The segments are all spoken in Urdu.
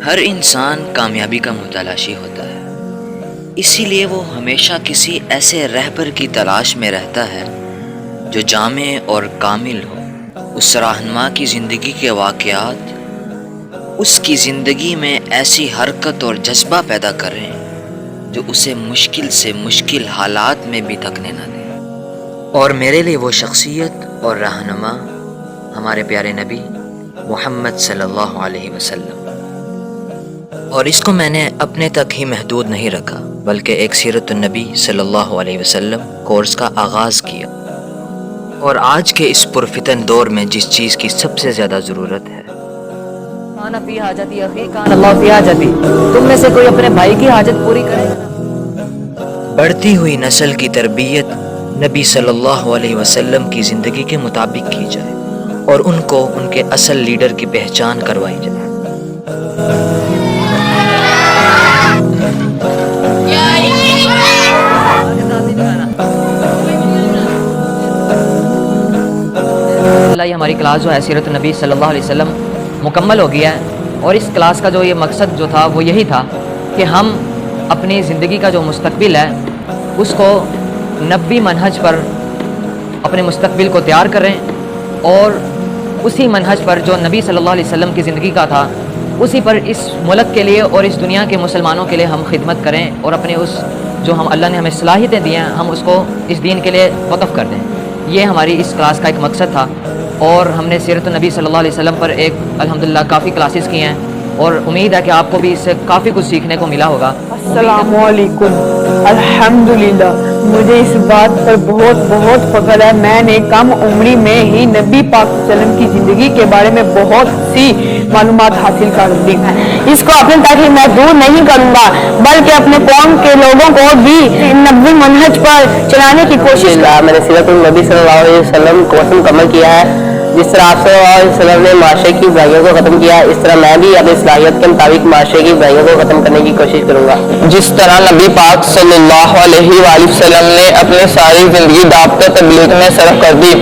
ہر انسان کامیابی کا متلاشی ہوتا ہے، اسی لیے وہ ہمیشہ کسی ایسے رہبر کی تلاش میں رہتا ہے جو جامع اور کامل ہو۔ اس رہنما کی زندگی کے واقعات اس کی زندگی میں ایسی حرکت اور جذبہ پیدا کریں جو اسے مشکل سے مشکل حالات میں بھی تھکنے نہ دے۔ اور میرے لیے وہ شخصیت اور رہنما ہمارے پیارے نبی محمد صلی اللہ علیہ وسلم، اور اس کو میں نے اپنے تک ہی محدود نہیں رکھا بلکہ ایک سیرت النبی صلی اللہ علیہ وسلم کورس کا آغاز کیا۔ اور آج کے اس پرفتن دور میں جس چیز کی سب سے زیادہ ضرورت ہے، کان فی حاجتی اخی کان اللہ فی حاجتی، تم میں سے کوئی اپنے بھائی کی حاجت پوری کرے گا۔ بڑھتی ہوئی نسل کی تربیت نبی صلی اللہ علیہ وسلم کی زندگی کے مطابق کی جائے اور ان کو ان کے اصل لیڈر کی پہچان کروائی جائے۔ یہ ہماری کلاس جو ہے سیرت النبی صلی اللہ علیہ وسلم مکمل ہو گیا ہے، اور اس کلاس کا جو یہ مقصد جو تھا وہ یہی تھا کہ ہم اپنی زندگی کا جو مستقبل ہے اس کو نبوی منہج پر اپنے مستقبل کو تیار کریں، اور اسی منہج پر جو نبی صلی اللہ علیہ وسلم کی زندگی کا تھا اسی پر اس ملک کے لیے اور اس دنیا کے مسلمانوں کے لیے ہم خدمت کریں، اور اپنے اس جو اللہ نے ہمیں صلاحیتیں دی ہیں ہم اس کو اس دین کے لیے وقف کر دیں۔ یہ ہماری اس کلاس کا ایک مقصد تھا، اور ہم نے سیرت النبی صلی اللہ علیہ وسلم پر ایک الحمدللہ کافی کلاسز کی ہیں، اور امید ہے کہ آپ کو بھی اس سے کافی کچھ سیکھنے کو ملا ہوگا۔ السلام علیکم۔ الحمدللہ مجھے اس بات پر بہت فخر ہے، میں نے کم عمری میں ہی نبی پاک صلی اللہ علیہ وسلم کی زندگی کے بارے میں بہت سی معلومات حاصل کر لی ہیں۔ اس کو اپنے تک ہی محدود نہیں کروں گا بلکہ اپنے قوم کے لوگوں کو بھی نبوی منہج پر چلانے کی کوشش کروں۔ میں نے سیرت النبی صلی اللہ علیہ وسلم کورس مکمل کیا ہے۔ جس طرح آپ صلی اللہ علیہ وسلم نے معاشرے کی برائیوں کو ختم کیا، اس طرح میں بھی اپنی صلاحیت کے مطابق معاشرے کی برائیوں کو ختم کرنے کی کوشش کروں گا۔ جس طرح نبی پاک صلی اللہ علیہ وآلہ وسلم نے اپنی ساری زندگی دعوت و تبلیغ میں صرف کر دی،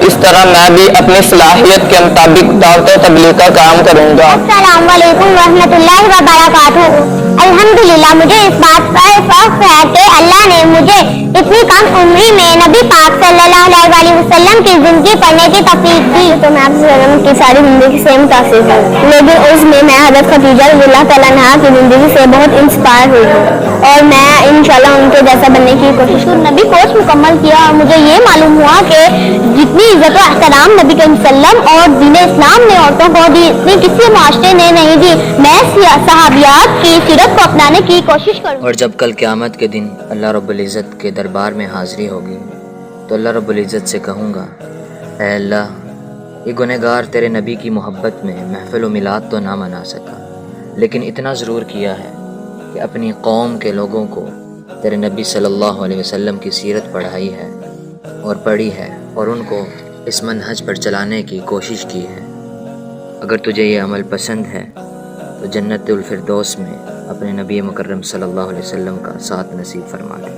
اس طرح میں بھی اپنی صلاحیت کے مطابق دعوت و تبلیغ کا کام کروں گا۔ السلام علیکم ورحمۃ اللہ وبرکاتہ۔ الحمدللہ مجھے اس بات پر فخر ہے کہ اللہ نے مجھے اتنی کم عمری میں نبی پاک صلی اللہ علیہ وسلم کی زندگی پڑھنے کی توفیق دی۔ تو میں آپ کی ساری زندگی سے متاثر ہوں، لیکن اس میں حضرت خدیجہ رضی اللہ تعالیٰ عنہا کی زندگی سے بہت انسپائر ہوئی ہوں، اور میں انشاءاللہ ان کے جیسا بننے کی کوشش کروں۔ نبی کورس مکمل کیا اور مجھے یہ معلوم ہوا کہ جتنی عزت و احترام نبی کریم صلی اللہ علیہ وسلم اور دین اسلام نے عورتوں کو دی اتنی کسی معاشرے نے نہیں دی۔ میں صحابیات کی سیرت کو اپنانے کی کوشش کروں۔ اور جب کل قیامت کے دن اللہ رب العزت کے دربار میں حاضری ہوگی تو اللہ رب العزت سے کہوں گا، اے اللہ، یہ گنہگار تیرے نبی کی محبت میں محفل و میلاد تو نہ منا سکا، لیکن اتنا ضرور کیا ہے کہ اپنی قوم کے لوگوں کو تیرے نبی صلی اللہ علیہ وسلم کی سیرت پڑھائی ہے اور پڑھی ہے، اور ان کو اس منہج پر چلانے کی کوشش کی ہے۔ اگر تجھے یہ عمل پسند ہے تو جنت الفردوس میں اپنے نبی مکرم صلی اللہ علیہ وسلم کا ساتھ نصیب فرما دے۔